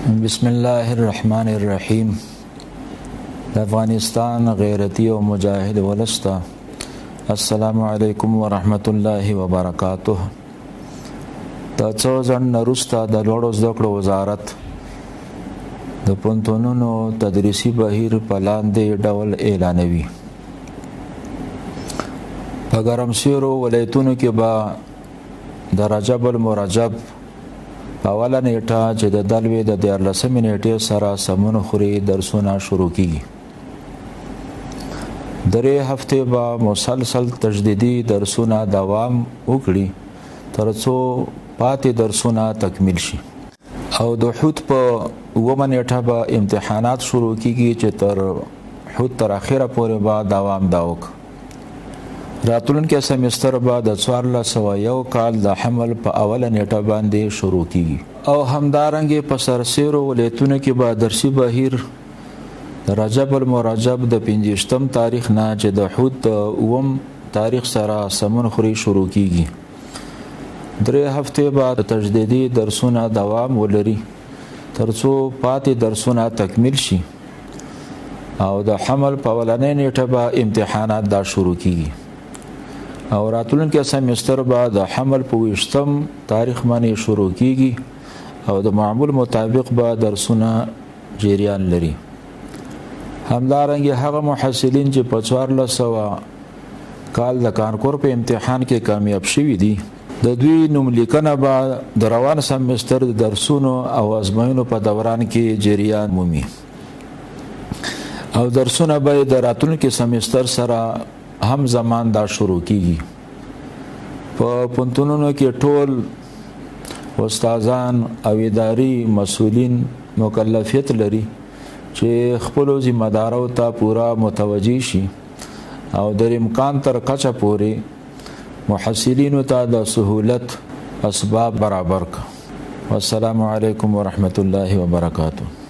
بسم الله الرحمن الرحیم. د افغانستان غیرتی او مجاهد ولستا، السلام علیکم ورحمت الله وبرکاته. د څو ځن نرستا د لوړو زده کړو وزارت د پوهنتونونو تدریسي بهیر په لاندې ډول اعلانوي. په ګرمسیرو ولایتونو کې به د رجب المرجب په اوله نیټه چې د دلوي د 14 نیټې سره سمون خوري درسونه شروع کیږي. درې هفته به مسلسل تجدیدي درسونه دوام وکړي ترڅو پاتې درسونه تکمیل شي، او د حوت په اومه نیټه به امتحانات شروع کیږي چې تر حوت تر اخره پورې به دوام دا وکړي. راتلونکي سمستر به د 1401 کال د حمل په اوله نیټه باندې شروع کیږي، او همدارنګه په سرسیرو ولایتونو کې به درسي بهیر رجب المرجب د 15 تاریخ نه چې د حوت اوم تاریخ سره سمون خوري شروع کیږي. درې هفته بعد تجدیدي درسونه دوام ولري ترڅو پاتې درسونه تکمیل شي، او د حمل په اولنۍ نیټه به امتحانات دا شروع کیږي، او راتلونکي سمستر به د حمل په 20 تاریخ باندې شروع کیږي، او د معمول مطابق به درسونه جریان لري. همدارنګه هغه محصلین چې په 1400 کال د کانکور په امتحان کې کامیاب شوي دي، د دوی نوم لیکنه به د روان سمستر د درسونو او ازموینو په دوران کې جریان مومي، او درسونه به د راتلونکي سمستر سره هم زمان دا شروع کیږي. په پوهنتونونو کې ټول استادان او اداري مسؤلین مکلفیت لري چې خپل ذمہ دارو ته پورا متوجي شي، او د امکان تر کچه پورې محصلینو ته د سهولت اسباب برابر کړي. والسلام علیکم ورحمت الله وبرکاته.